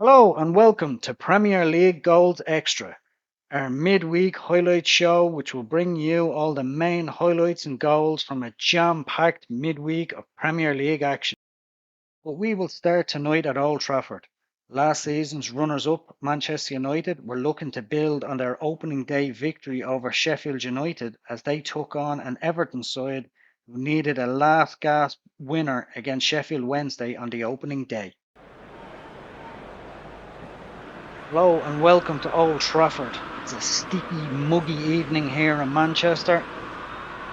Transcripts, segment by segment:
Hello and welcome to Premier League Goals Extra, our midweek highlight show which will bring you all the main highlights and goals from a jam-packed midweek of Premier League action. But we will start tonight at Old Trafford. Last season's runners-up, Manchester United, were looking to build on their opening day victory over Sheffield United as they took on an Everton side who needed a last-gasp winner against Sheffield Wednesday on the opening day. Hello and welcome to Old Trafford. It's a sticky, muggy evening here in Manchester,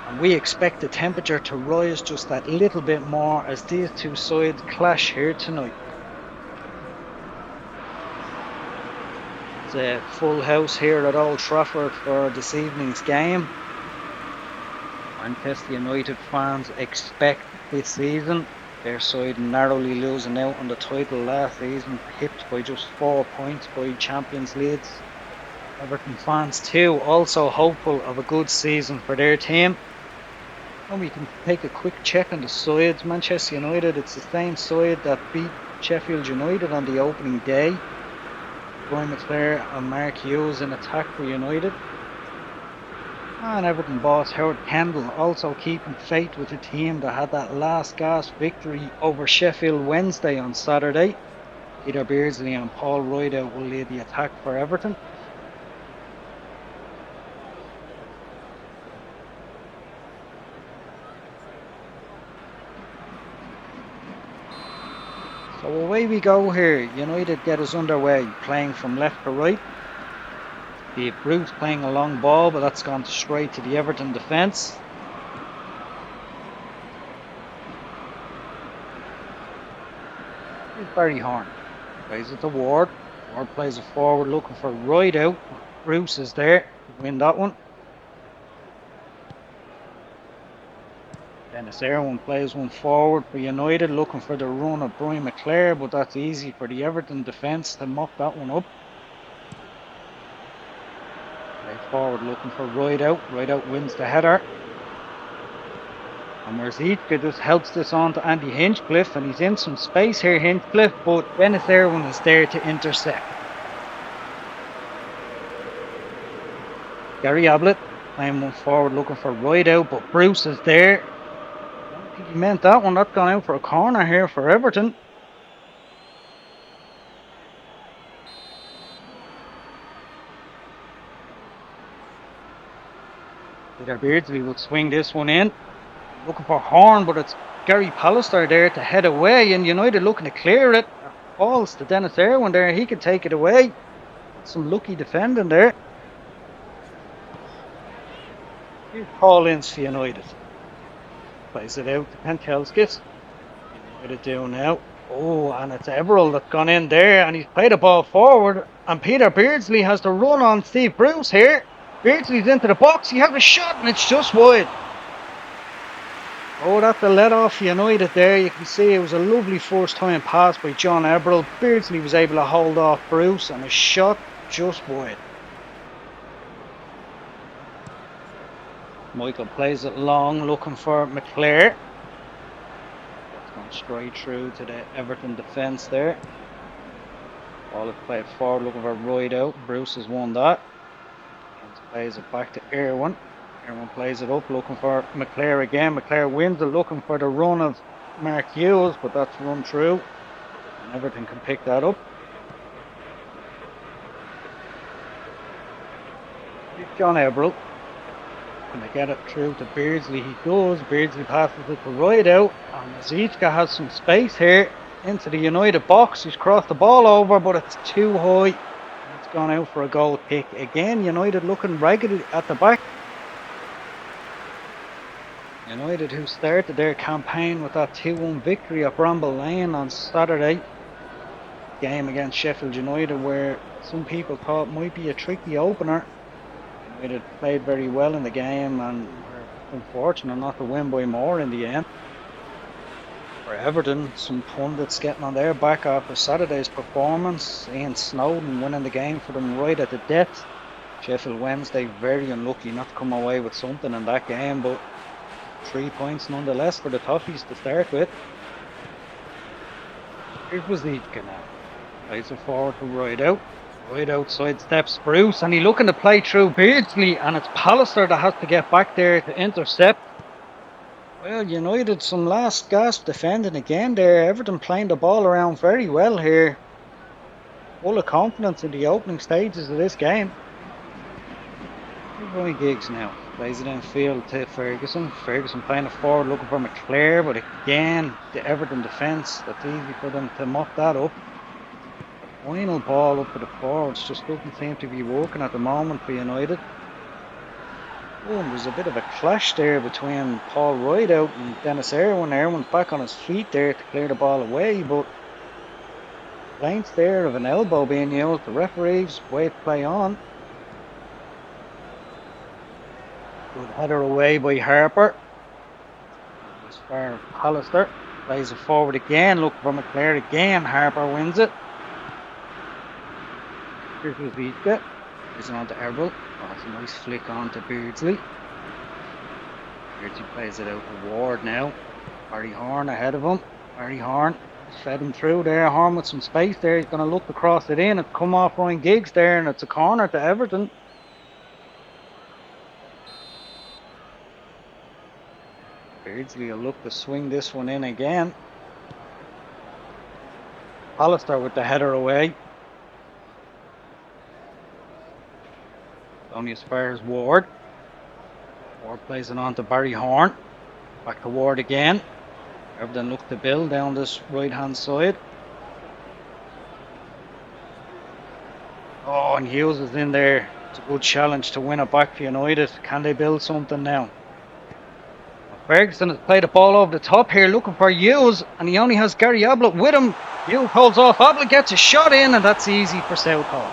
and we expect the temperature to rise just that little bit more as these two sides clash here tonight. It's a full house here at Old Trafford for this evening's game. Manchester United fans expect this season their side narrowly losing out on the title last season, pipped by just 4 points by champions Leeds. Everton fans too, also hopeful of a good season for their team. And we can take a quick check on the sides. Manchester United, it's the same side that beat Sheffield United on the opening day. Brian McClare and Mark Hughes in attack for United. And Everton boss Howard Kendall also keeping faith with the team that had that last gasp victory over Sheffield Wednesday on Saturday. Peter Beardsley and Paul Rideout will lead the attack for Everton. So away we go here. United get us underway, playing from left to right. The Bruce playing a long ball, but that's gone straight to the Everton defence. Here's Barry Horn. Plays it to Ward. Ward plays it forward, looking for Rideout. Bruce is there to win that one. Dennis Irwin plays one forward for United, looking for the run of Brian McClare, but that's easy for the Everton defence to mop that one up. Play forward looking for Rideout. Rideout wins the header. And Merzika just helps this on to Andy Hinchcliffe, and he's in some space here, Hinchcliffe, but Dennis Irwin is there to intercept. Gary Ablett playing one forward looking for Rideout, but Bruce is there. I don't think he meant that one. That's gone out for a corner here for Everton. Peter Beardsley will swing this one in. Looking for Horn, but it's Gary Pallister there to head away, and United looking to clear it. Falls to Dennis Irwin there. He could take it away. Some lucky defending there. Here's Paul Ince for United. Plays it out to Pentelskis. United do now. Oh, and it's Everall that's gone in there, and he's played the ball forward, and Peter Beardsley has to run on Steve Bruce here. Beardsley's into the box. He has a shot, and it's just wide. Oh, that's a let off United there. You can see it was a lovely first time pass by John Everall. Beardsley was able to hold off Bruce, and a shot just wide. Michael plays it long, looking for McClare. It's gone straight through to the Everton defence there. Ball is played forward, looking for Rideout. Bruce has won that. And plays it back to Irwin. Irwin plays it up, looking for McClare again. McClare wins it, looking for the run of Mark Hughes, but that's run through. And Everton can pick that up. John Everall. Going to get it through to Beardsley. He does. Beardsley passes it to Rideout. And Zichka has some space here into the United box. He's crossed the ball over, but it's too high. It's gone out for a goal kick. Again, United looking ragged at the back. United, who started their campaign with that 2-1 victory at Bramble Lane on Saturday. Game against Sheffield United, where some people thought might be a tricky opener. United played very well in the game and were unfortunate not to win by more in the end. For Everton, some pundits getting on their back after Saturday's performance. Ian Snowden winning the game for them right at the death. Sheffield Wednesday very unlucky not to come away with something in that game, but 3 points nonetheless for the Toffees to start with. Here's Zichka now. Plays it forward to Rideout. Rideout sidesteps Bruce, and he's looking to play through Beardsley, and it's Pallister that has to get back there to intercept. Well, United some last gasp defending again there. Everton playing the ball around very well here. Full of confidence in the opening stages of this game. Roy Giggs now plays it in field to Ferguson. Ferguson playing it forward, looking for McClare, but again, the Everton defence, that's easy for them to mop that up. The final ball up to the forwards just doesn't seem to be working at the moment for United. Oh, and there's a bit of a clash there between Paul Rideout and Dennis Irwin. Irwin's back on his feet there to clear the ball away, but lengths there of an elbow being used. The referees wait play on. Good header away by Harper. As far as Pallister plays it forward again, looking for McClare again. Harper wins it. Here's Vizca. Plays it on to Erbil. Oh, it's a nice flick on to Beardsley. Beardsley plays it out to Ward now. Barry Horn ahead of him. Barry Horn fed him through there. Horn with some space there. He's going to look to cross it in. It's come off Ryan Giggs there, and it's a corner to Everton. Beardsley will look to swing this one in again. Pallister with the header away. Only as far as Ward. Ward plays it on to Barry Horn. Back to Ward again. Everton look to build down this right hand side. Oh, and Hughes is in there. It's a good challenge to win it back for United. Can they build something now? Ferguson has played the ball over the top here, looking for Hughes, and he only has Gary Ablett with him. Hughes holds off. Ablett gets a shot in, and that's easy for Southall.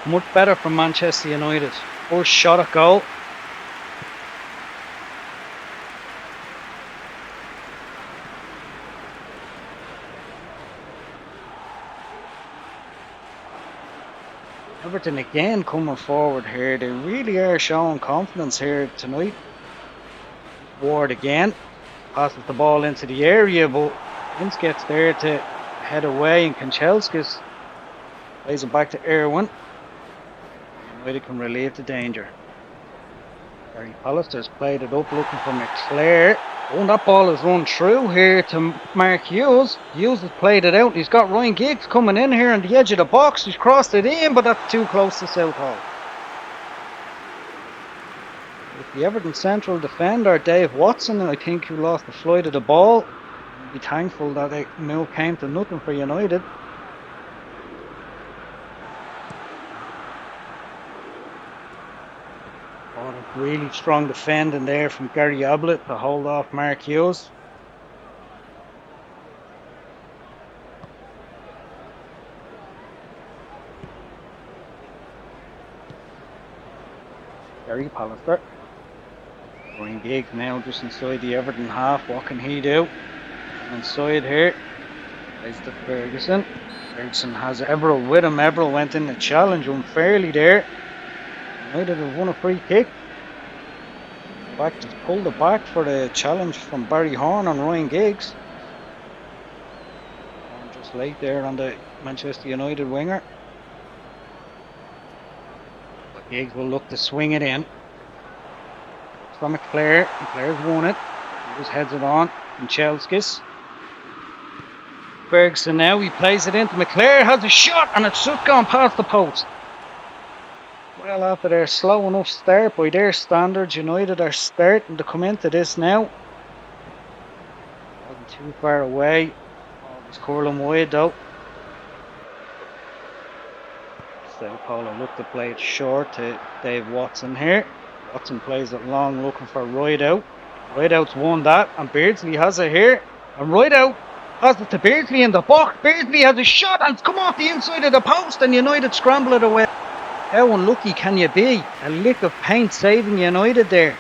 Much better from Manchester United. First shot at goal. Everton again coming forward here. They really are showing confidence here tonight. Ward again passes the ball into the area, but Vince gets there to head away, and Kanchelskis plays it back to Irwin. United can relieve the danger. Gary Pallister's played it up looking for McClare. Oh, and that ball is run through here to Mark Hughes. Hughes has played it out. He's got Ryan Giggs coming in here on the edge of the box. He's crossed it in, but that's too close to Southall. The Everton central defender, Dave Watson, I think, who lost the flight of the ball. Be thankful that it came to nothing for United. Oh, really strong defending there from Gary Ablett to hold off Mark Hughes. Gary Pallister. Ryan Giggs now just inside the Everton half. What can he do? Inside here. Plays to Ferguson. Ferguson has Everett with him. Everett went in to challenge unfairly there. United have won a free kick. Back just pulled it back for the challenge from Barry Horn on Ryan Giggs. Just late there on the Manchester United winger. But Giggs will look to swing it in. From McClare. McClare's won it. He just heads it on. And Chelskis. Ferguson now. He plays it into McClare. Has a shot, and it's just gone past the post. Well, after their slow enough start by their standards, United are starting to come into this now. Wasn't too far away. Always curling wide though. Southall will look to play it short to Dave Watson here. Watson plays it long, looking for Rideout. Rideout's won that, and Beardsley has it here. And Rideout has it to Beardsley in the box. Beardsley has a shot, and it's come off the inside of the post, and United scramble it away. How unlucky can you be? A lick of paint saving United there.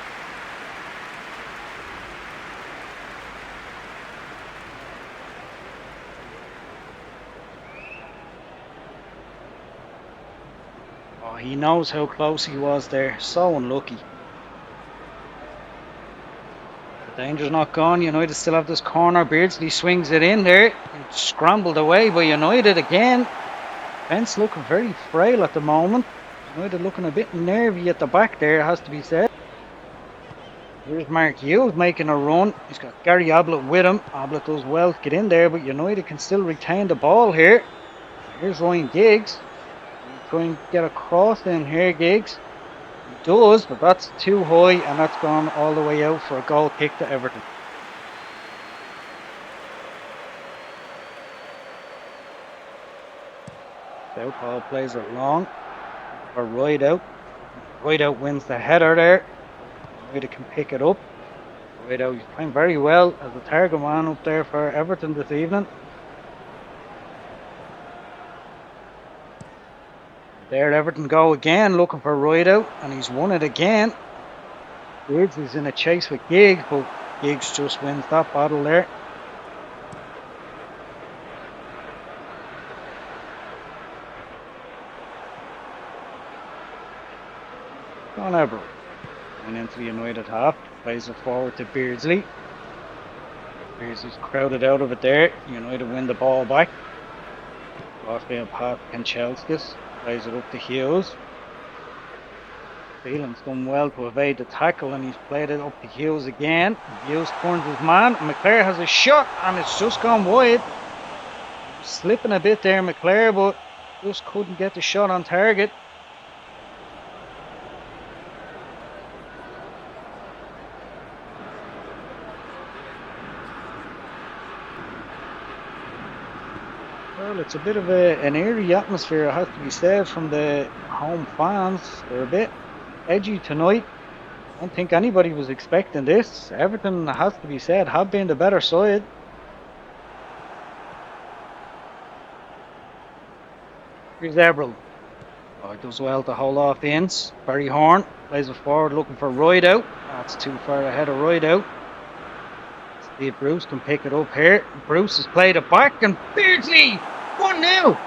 Oh, he knows how close he was there. So unlucky. Danger's not gone. United still have this corner. Beardsley swings it in there. It's scrambled away by United again. Defence looking very frail at the moment. United looking a bit nervy at the back there, has to be said. Here's Mark Hughes making a run. He's got Gary Ablett with him. Ablett does well to get in there, but United can still retain the ball here. Here's Ryan Giggs. Try and get a cross in here, Giggs. He does, but that's too high, and that's gone all the way out for a goal kick to Everton. Southall plays it long for Rideout. Rideout wins the header there. United can pick it up. Rideout is playing very well as the target man up there for Everton this evening. There Everton go again looking for Rideout, and he's won it again. Leeds is in a chase with Giggs, but Giggs just wins that battle there. John Eberl going into the United half, plays it forward to Beardsley. Beardsley's crowded out of it there. United win the ball back. Crossfield pass Kanchelskis, plays it up to Hughes. Phelan's done well to evade the tackle, and he's played it up to Hughes again. Hughes turns his man. McClare has a shot, and it's just gone wide. Slipping a bit there, McClare, but just couldn't get the shot on target. Well, it's a bit of an eerie atmosphere, it has to be said, from the home fans. They're a bit edgy tonight. I don't think anybody was expecting this. Everton, has to be said, have been the better side. Here's Eberl. Oh, he does well to hold off Ince. Barry Horn plays it forward looking for Rideout. That's too far ahead of Rideout. Steve Bruce can pick it up here. Bruce has played it back, and Beardsley 1-0.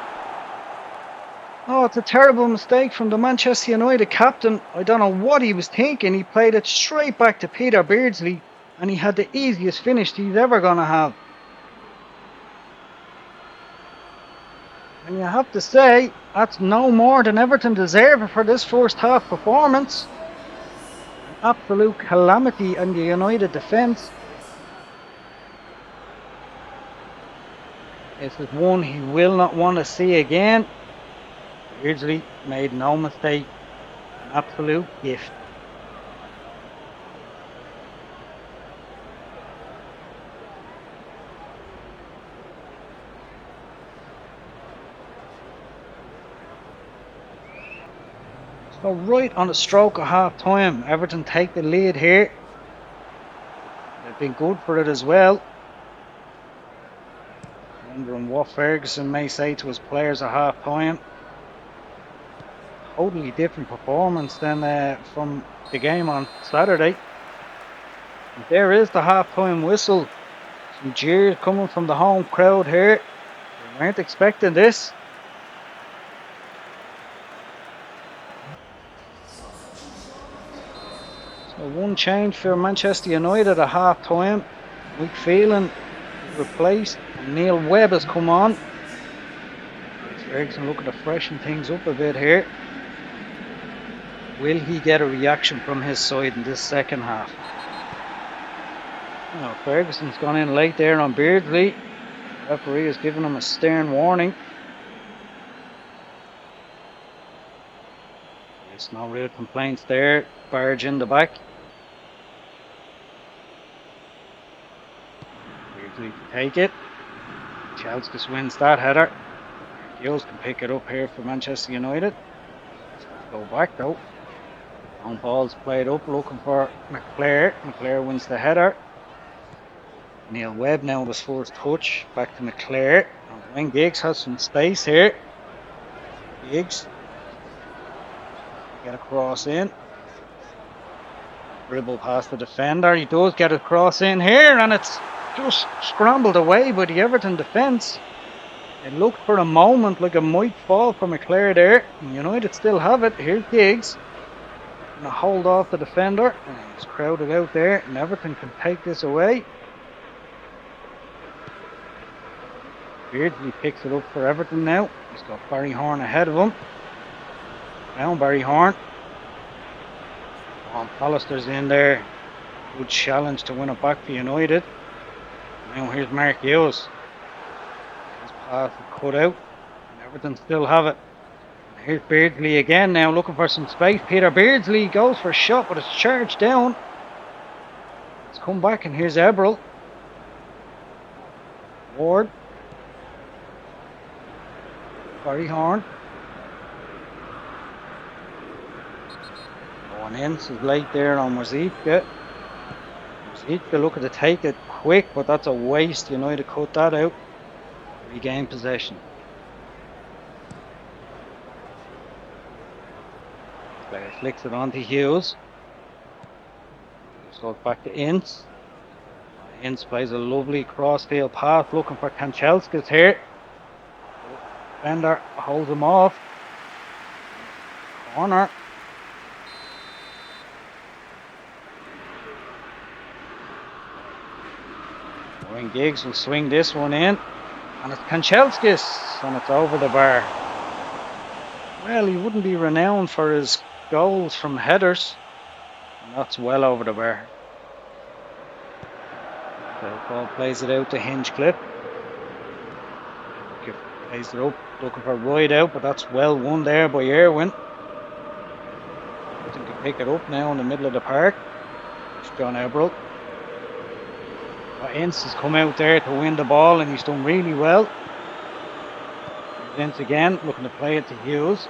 Oh, it's a terrible mistake from the Manchester United captain. I don't know what he was thinking. He played it straight back to Peter Beardsley, and he had the easiest finish he's ever going to have. And you have to say, that's no more than Everton deserve for this first half performance. An absolute calamity in the United defence. This is one he will not want to see again. Beardsley made no mistake. An absolute gift. So right on the stroke of half time, Everton take the lead here. They've been good for it as well. Wondering what Ferguson may say to his players at half time. Totally different performance than from the game on Saturday. And there is the half time whistle. Some jeers coming from the home crowd here. They weren't expecting this. So one change for Manchester United at half time. Mike Phelan is replaced, and Neil Webb has come on. Ferguson looking to freshen things up a bit here. Will he get a reaction from his side in this second half? Oh, Ferguson's gone in late there on Beardsley. The referee has given him a stern warning. There's no real complaints there. Barge in the back. Beardsley can take it. Chelsea just wins that header. Hughes can pick it up here for Manchester United. Let's go back though. Long ball's played up looking for McClare. McClare wins the header. Neil Webb now with his first touch. Back to McClare. Wayne Giggs has some space here. Giggs. Get a cross in. Dribble past the defender. He does get a cross in here, and it's just scrambled away by the Everton defence. It looked for a moment like it might fall for McClare there. And United still have it. Here's Giggs. getting a hold off the defender, and he's crowded out there, and Everton can take this away. Beardsley picks it up for Everton now. He's got Barry Horn ahead of him. Down Barry Horn. Pallister's in there. Good challenge to win it back for United. Now here's Mark Hughes. His pass is cut out, and Everton still have it. And here's Beardsley again now, looking for some space. Peter Beardsley goes for a shot, but it's charged down. It's come back, and here's Eberl. Ward. Barry Horn. Going in, is late there on Mozika. Mozika looking to take it quick, but that's a waste. United cut that out. Regain possession. Player flicks it onto Hughes. Goes back to Ince. Ince plays a lovely crossfield pass, looking for Kanchelskis here. Defender holds him off. Corner. Ryan Giggs will swing this one in. And it's Kanchelskis. And it's over the bar. Well, he wouldn't be renowned for his goals from headers. And that's well over the bar. So Paul plays it out to Hinchcliffe. Plays it up, looking for a ride out, but that's well won there by Irwin. I think he can pick it up now in the middle of the park. It's John Eberl. Ince has come out there to win the ball, and he's done really well. Ince again, looking to play it to Hughes.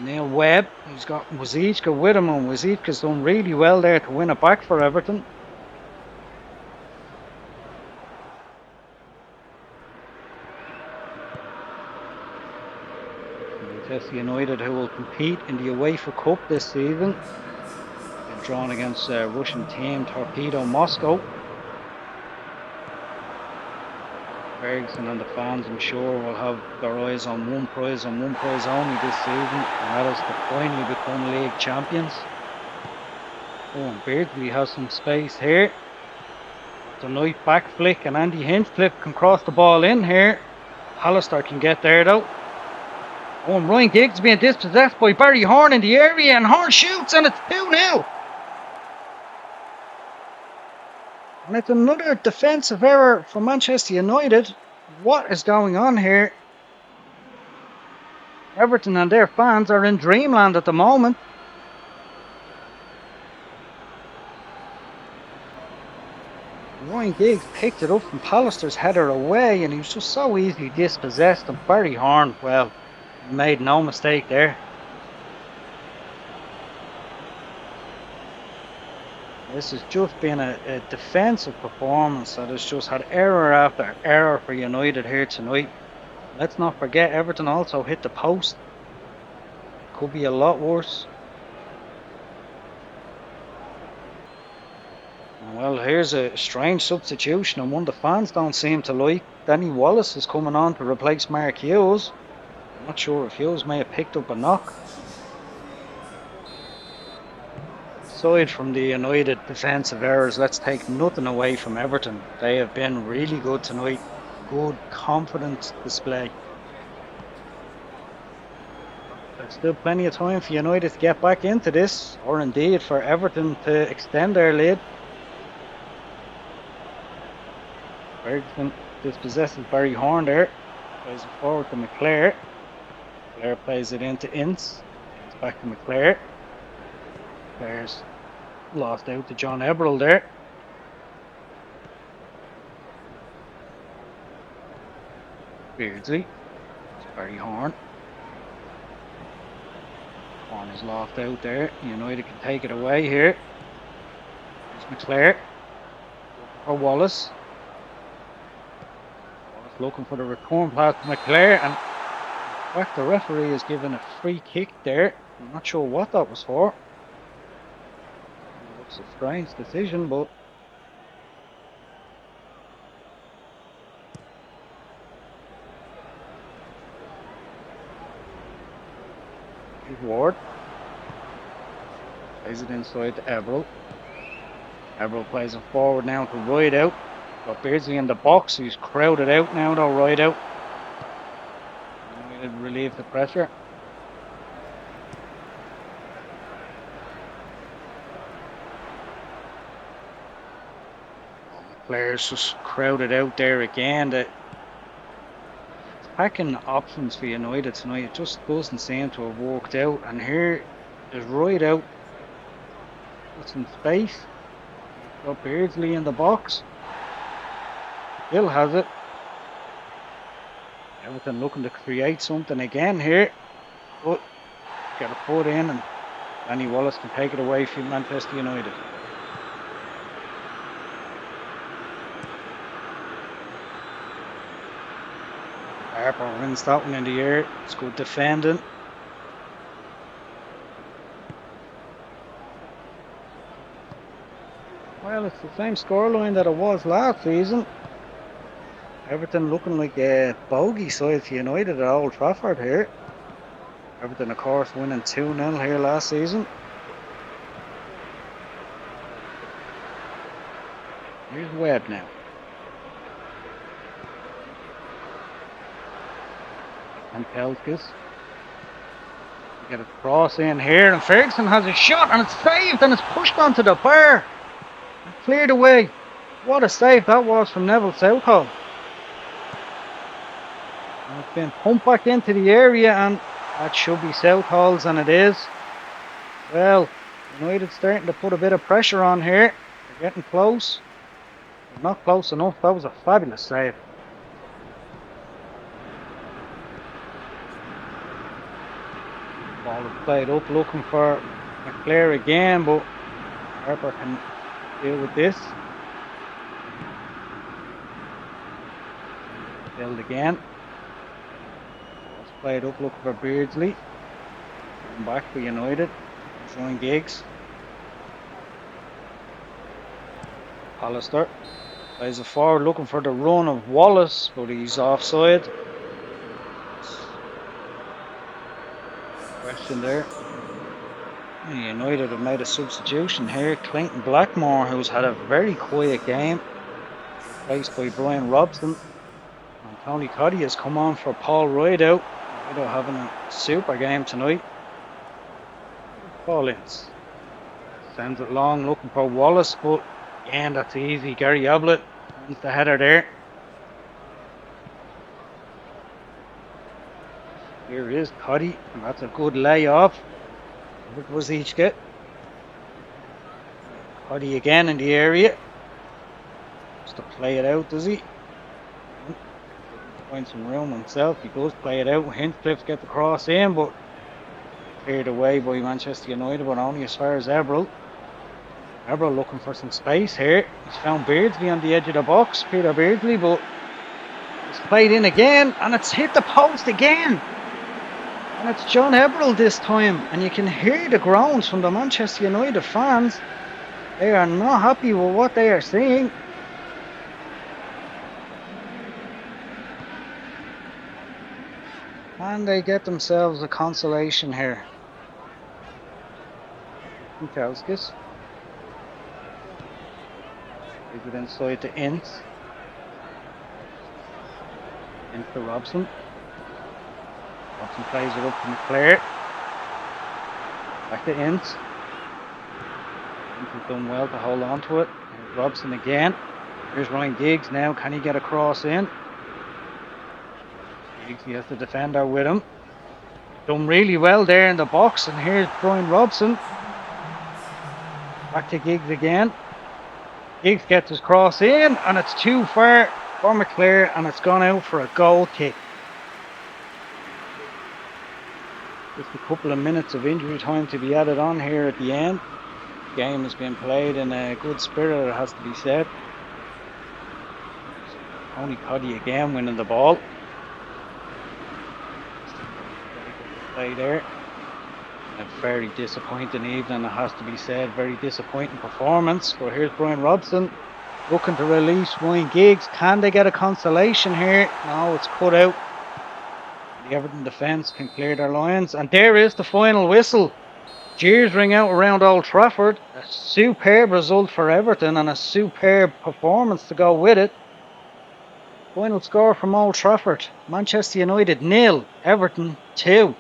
Neil Webb, he's got Wazijka with him, and Wazijka's done really well there to win it back for Everton. Manchester United, who will compete in the UEFA Cup this season, been drawn against Russian team Torpedo Moscow. Ferguson and the fans, I'm sure, will have their eyes on one prize and one prize only this season, and that is to finally become league champions. Oh, and Beardsley has some space here. The night back flick, and Andy Hinchcliffe can cross the ball in here. Pallister can get there though. Oh, and Ryan Giggs being dispossessed by Barry Horn in the area, and Horn shoots, and it's 2-0. And it's another defensive error for Manchester United. What is going on here? Everton and their fans are in dreamland at the moment. Ryan Giggs picked it up from Pallister's header away, and he was just so easily dispossessed. And Barry Horn, well, he made no mistake there. This has just been a defensive performance that has just had error after error for United here tonight. Let's not forget, Everton also hit the post. Could be a lot worse. Well, here's a strange substitution, and one the fans don't seem to like. Danny Wallace is coming on to replace Mark Hughes. I'm not sure if Hughes may have picked up a knock. Aside from the United defensive errors, let's take nothing away from Everton. They have been really good tonight. Good, confident display. There's still plenty of time for United to get back into this, or indeed for Everton to extend their lead. Ferguson dispossesses Barry Horn there. Plays it forward to McClare. McClare plays it into Ince. It's back to McClare. McClare's lost out to John Eberl there. Beardsley. It's Barry Horn. Horn is lost out there. United can take it away here. There's McClare. For Wallace. Wallace looking for the return pass to McClare, and in fact the referee is given a free kick there. I'm not sure what that was for. It looks a strange decision, but Here's Ward. Plays it inside to Everell. Everell plays it forward now to Rideout. Got Beardsley in the box. He's crowded out now though, Rideout. United relieve the pressure. Players just crowded out there again. The attacking options for United tonight, it just doesn't seem to have worked out. And here is Rideout with some space. Got Beardsley in the box. Still has it. Everton looking to create something again here. But get a foot in and Danny Wallace can take it away from Manchester United. Harper wins that one in the air. It's good defending. Well, it's the same scoreline that it was last season. Everton looking like a bogey side to United at Old Trafford here. Everton, of course, winning 2-0 here last season. Here's Webb now. And Pelskis. Get a cross in here, and Ferguson has a shot, and it's saved, and it's pushed onto the bar. And cleared away. What a save that was from Neville Southall. And it's been pumped back into the area, and that should be Southall's, and it is. Well, United starting to put a bit of pressure on here. They're getting close. But not close enough. That was a fabulous save. Ball is played up, looking for McClare again, but Harper can deal with this. Build again. Ball's played up, looking for Beardsley. Coming back for United. Showing Giggs. Hollister plays it forward, looking for the run of Wallace, but he's offside. Question there. United have made a substitution here. Clinton Blackmore, who's had a very quiet game, replaced by Brian Robson. And Tony Cuddy has come on for Paul Rideout. Rideout having a super game tonight. Collins sends it long, looking for Wallace, but again, that's easy. Gary Ablett wins the header there. Here is Cuddy, and that's a good layoff. What was each get? Cuddy again in the area. Just to play it out, does he? Find some room himself. He does play it out. Hinchcliffe get the cross in, but cleared away by Manchester United, but only as far as Everell. Everell looking for some space here. He's found Beardsley on the edge of the box, Peter Beardsley, but it's played in again, and it's hit the post again. And it's John Everell this time, and you can hear the groans from the Manchester United fans. They are not happy with what they are seeing. And they get themselves a consolation here. Pelskis. Is it inside to Ince? Ince to Robson. Robson plays it up to McClare. Back to Ince. Ince has done well to hold on to it. Here's Robson again. Here's Ryan Giggs now. Can he get a cross in? Giggs, he has the defender with him. Done really well there in the box. And here's Brian Robson. Back to Giggs again. Giggs gets his cross in, and it's too far for McClare, and it's gone out for a goal kick. Just a couple of minutes of injury time to be added on here at the end. The game has been played in a good spirit, it has to be said. Tony Cuddy again winning the ball. Play there. A very disappointing evening, it has to be said. Very disappointing performance. But here's Brian Robson looking to release Ryan Giggs. Can they get a consolation here? No, it's cut out. The Everton defence can clear their lines. And there is the final whistle. Jeers ring out around Old Trafford. A superb result for Everton and a superb performance to go with it. Final score from Old Trafford. Manchester United 0, Everton 2.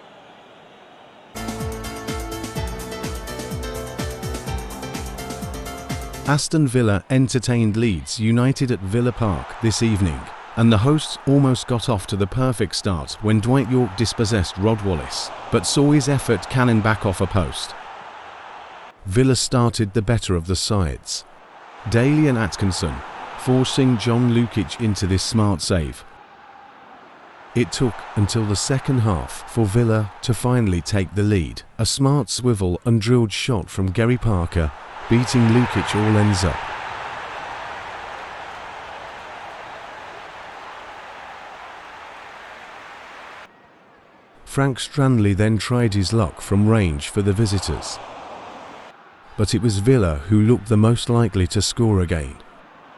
Aston Villa entertained Leeds United at Villa Park this evening, and the hosts almost got off to the perfect start when Dwight Yorke dispossessed Rod Wallace, but saw his effort cannon back off a post. Villa started the better of the sides. Daly and Atkinson forcing John Lukic into this smart save. It took until the second half for Villa to finally take the lead. A smart swivel and drilled shot from Gary Parker, beating Lukic all ends up. Frank Stranley then tried his luck from range for the visitors. But it was Villa who looked the most likely to score again.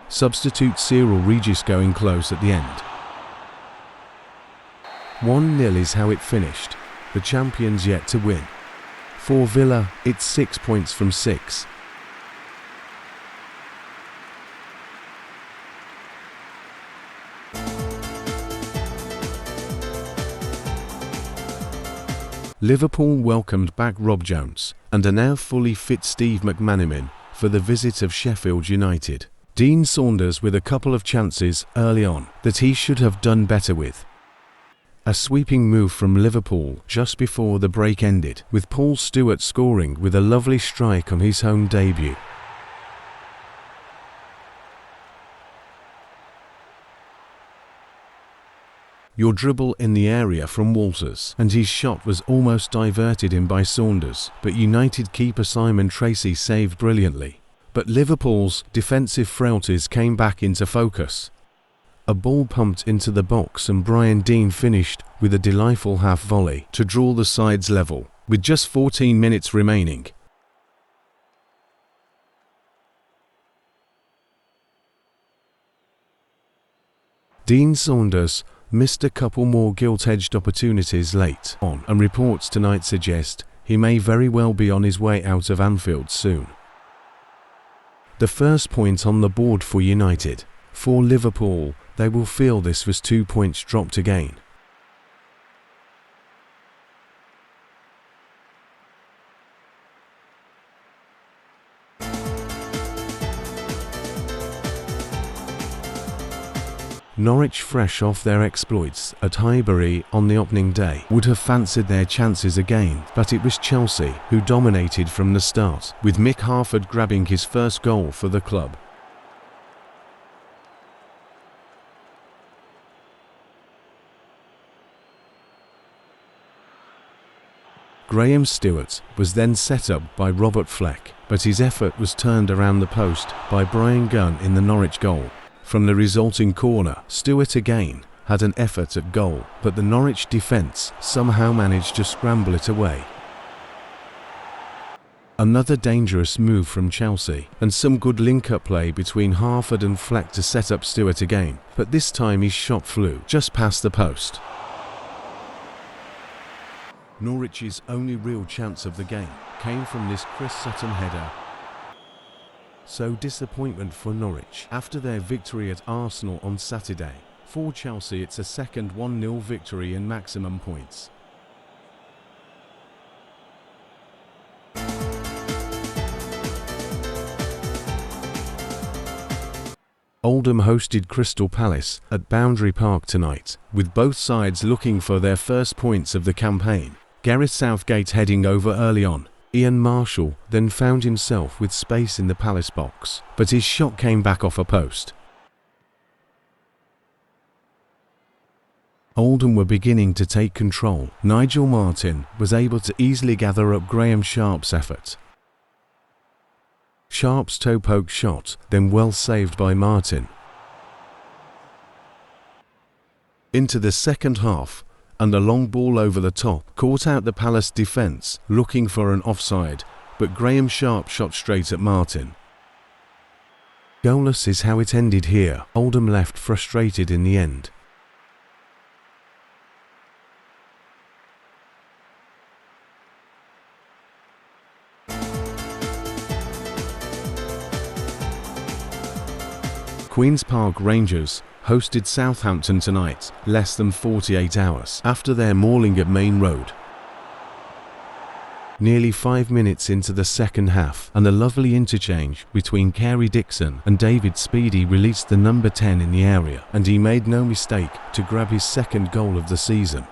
Substitute Cyril Regis going close at the end. 1-0 is how it finished, the champions yet to win. For Villa, it's 6 points from 6. Liverpool welcomed back Rob Jones and a now fully fit Steve McManaman for the visit of Sheffield United. Dean Saunders with a couple of chances early on that he should have done better with. A sweeping move from Liverpool just before the break ended, with Paul Stewart scoring with a lovely strike on his home debut. Your dribble in the area from Walters, and his shot was almost diverted in by Saunders, but United keeper Simon Tracy saved brilliantly. But Liverpool's defensive frailties came back into focus. A ball pumped into the box and Brian Deane finished with a delightful half volley to draw the sides level, with just 14 minutes remaining. Dean Saunders missed a couple more gilt-edged opportunities late on, and reports tonight suggest he may very well be on his way out of Anfield soon. The first point on the board for United. For Liverpool, they will feel this was 2 points dropped again. Norwich, fresh off their exploits at Highbury on the opening day, would have fancied their chances again, but it was Chelsea who dominated from the start, with Mick Harford grabbing his first goal for the club. Graham Stewart was then set up by Robert Fleck, but his effort was turned around the post by Brian Gunn in the Norwich goal. From the resulting corner, Stewart again had an effort at goal, but the Norwich defence somehow managed to scramble it away. Another dangerous move from Chelsea, and some good link-up play between Harford and Fleck to set up Stewart again, but this time his shot flew just past the post. Norwich's only real chance of the game came from this Chris Sutton header. So disappointment for Norwich after their victory at Arsenal on Saturday. For Chelsea, it's a second 1-0 victory in maximum points. Oldham hosted Crystal Palace at Boundary Park tonight, with both sides looking for their first points of the campaign. Gareth Southgate heading over early on. Ian Marshall then found himself with space in the Palace box, but his shot came back off a post. Oldham were beginning to take control. Nigel Martyn was able to easily gather up Graham Sharp's effort. Sharp's toe poke shot, then well saved by Martyn. Into the second half, and a long ball over the top caught out the Palace defence, looking for an offside, but Graham Sharp shot straight at Martyn. Goalless is how it ended here. Oldham left frustrated in the end. Queen's Park Rangers hosted Southampton tonight, less than 48 hours after their mauling at Main Road. Nearly 5 minutes into the second half, and a lovely interchange between Kerry Dixon and David Speedy released the number 10 in the area, and he made no mistake to grab his second goal of the season.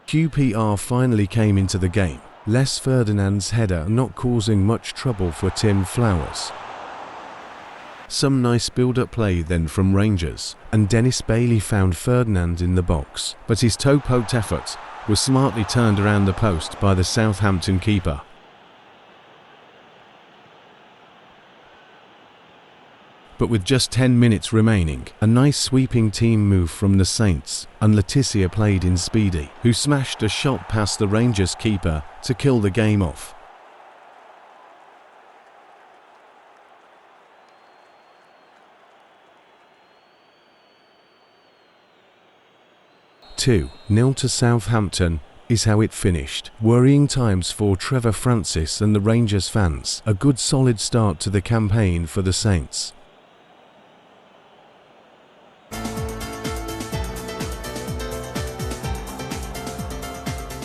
QPR finally came into the game, Les Ferdinand's header not causing much trouble for Tim Flowers. Some nice build-up play then from Rangers, and Dennis Bailey found Ferdinand in the box, but his toe-poked effort was smartly turned around the post by the Southampton keeper. But with just 10 minutes remaining, a nice sweeping team move from the Saints, and Letitia played in Speedy, who smashed a shot past the Rangers keeper to kill the game off. Two 0 to Southampton is how it finished. Worrying times for Trevor Francis and the Rangers fans. A good solid start to the campaign for the Saints.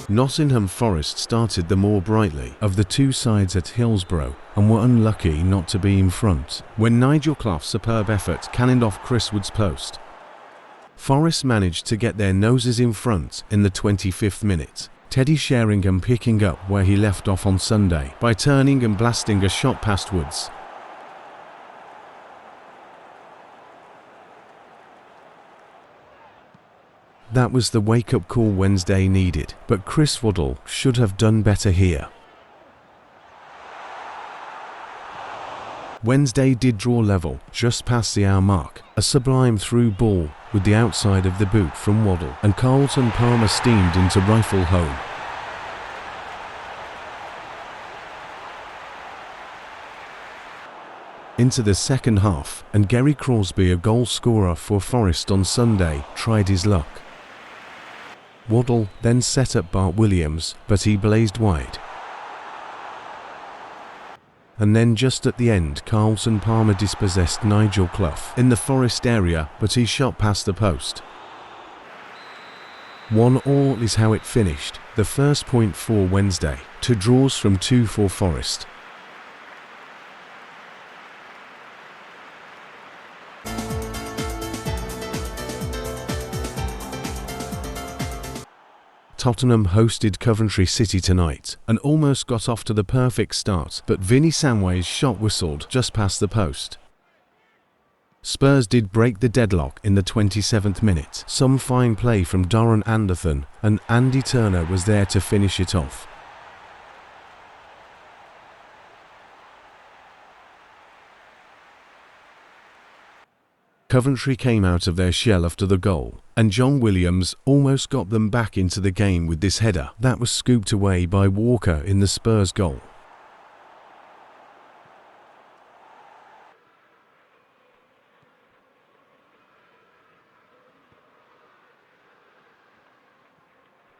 Nottingham Forest started the more brightly of the two sides at Hillsborough and were unlucky not to be in front when Nigel Clough's superb effort cannoned off Chris Wood's post. Forest managed to get their noses in front in the 25th minute, Teddy Sheringham picking up where he left off on Sunday by turning and blasting a shot past Woods. That was the wake-up call Wednesday needed, but Chris Waddle should have done better here. Wednesday did draw level just past the hour mark, a sublime through ball with the outside of the boot from Waddle, and Carlton Palmer steamed into rifle home. Into the second half, and Gary Crosby, a goal scorer for Forest on Sunday, tried his luck. Waddle then set up Bart Williams, but he blazed wide. And then just at the end, Carlton Palmer dispossessed Nigel Clough in the Forest area, but he shot past the post. 1-1 is how it finished, the first point for Wednesday, 2 draws from 2 for Forest. Tottenham hosted Coventry City tonight and almost got off to the perfect start, but Vinnie Samway's shot whistled just past the post. Spurs did break the deadlock in the 27th minute. Some fine play from Doran Anderson, and Andy Turner was there to finish it off. Coventry came out of their shell after the goal, and John Williams almost got them back into the game with this header that was scooped away by Walker in the Spurs goal.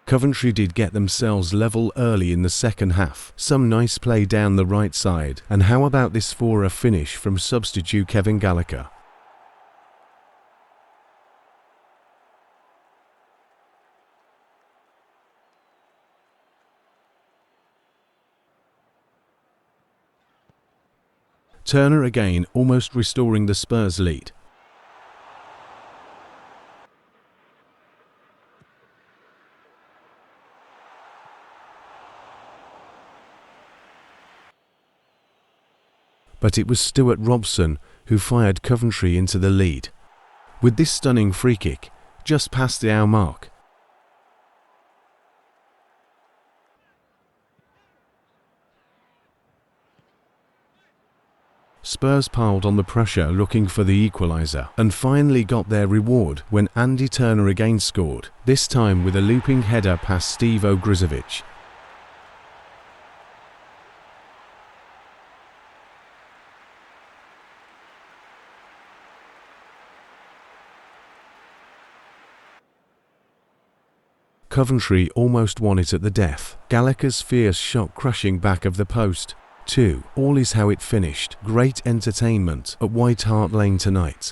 Coventry did get themselves level early in the second half. Some nice play down the right side, and how about this for a finish from substitute Kevin Gallagher? Turner again almost restoring the Spurs lead. But it was Stuart Robson who fired Coventry into the lead. With this stunning free kick, just past the hour mark. Spurs piled on the pressure looking for the equaliser, and finally got their reward when Andy Turner again scored, this time with a looping header past Steve Ogrizovic. Coventry almost won it at the death. Gallagher's fierce shot crushing back of the post. 2. All is how it finished. Great entertainment at White Hart Lane tonight.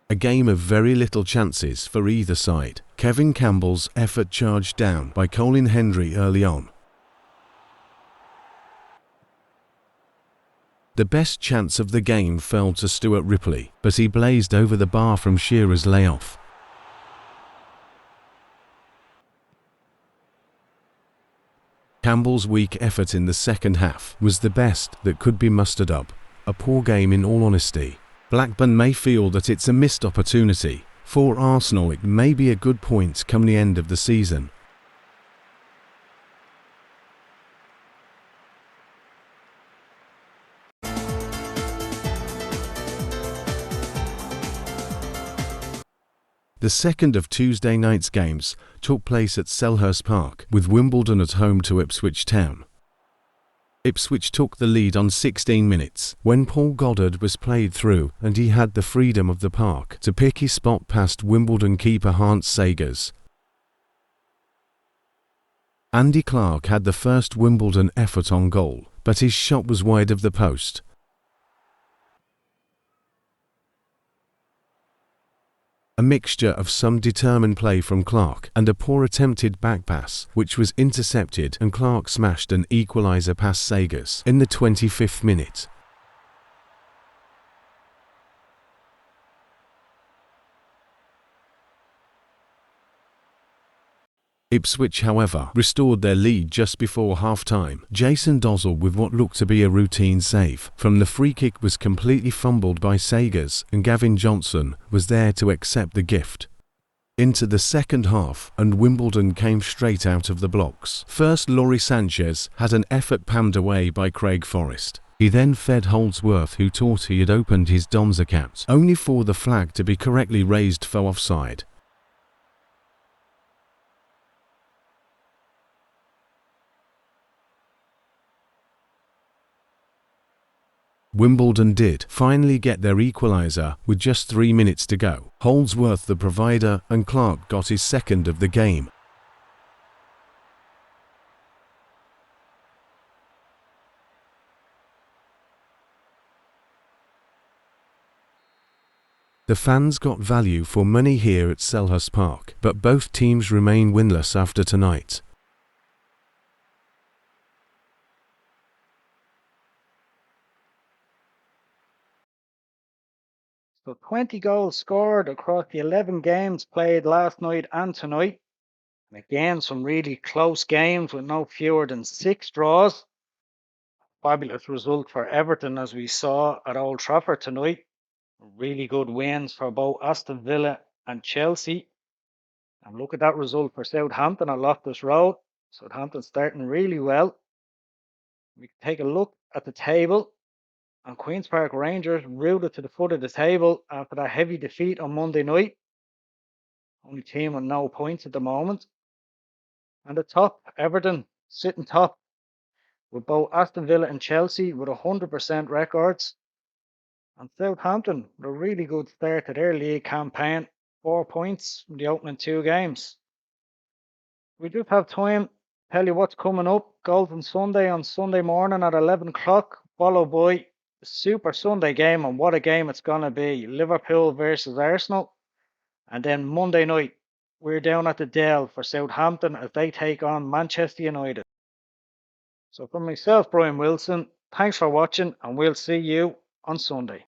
A game of very little chances for either side. Kevin Campbell's effort charged down by Colin Hendry early on. The best chance of the game fell to Stuart Ripley, but he blazed over the bar from Shearer's layoff. Campbell's weak effort in the second half was the best that could be mustered up. A poor game in all honesty. Blackburn may feel that it's a missed opportunity. For Arsenal it may be a good point come the end of the season. The second of Tuesday night's games took place at Selhurst Park, with Wimbledon at home to Ipswich Town. Ipswich took the lead on 16 minutes, when Paul Goddard was played through and he had the freedom of the park to pick his spot past Wimbledon keeper Hans Sagers. Andy Clark had the first Wimbledon effort on goal, but his shot was wide of the post. A mixture of some determined play from Clark and a poor attempted back pass, which was intercepted, and Clark smashed an equaliser past Sagers in the 25th minute. Ipswich, however, restored their lead just before half-time. Jason Dozzell with what looked to be a routine save from the free kick was completely fumbled by Sagers, and Gavin Johnson was there to accept the gift. Into the second half, and Wimbledon came straight out of the blocks. First, Laurie Sanchez had an effort panned away by Craig Forrest. He then fed Holdsworth, who thought he had opened his Dom's account, only for the flag to be correctly raised for offside. Wimbledon did finally get their equaliser with just 3 minutes to go. Holdsworth the provider, and Clark got his second of the game. The fans got value for money here at Selhurst Park, but both teams remain winless after tonight. So 20 goals scored across the 11 games played last night and tonight. And again, some really close games with no fewer than 6 draws. Fabulous result for Everton, as we saw at Old Trafford tonight. Really good wins for both Aston Villa and Chelsea. And look at that result for Southampton at Loftus Road. Southampton starting really well. We can take a look at the table. And Queen's Park Rangers rooted to the foot of the table after that heavy defeat on Monday night. Only team with no points at the moment. And the top, Everton, sitting top with both Aston Villa and Chelsea with 100% records. And Southampton with a really good start to their league campaign. 4 points from the opening 2 games. We just have time to tell you what's coming up. Golden Sunday on Sunday morning at 11 o'clock, followed by the Super Sunday game, and what a game it's going to be. Liverpool versus Arsenal. And then Monday night, we're down at the Dell for Southampton as they take on Manchester United. So from myself, Brian Wilson, thanks for watching, and we'll see you on Sunday.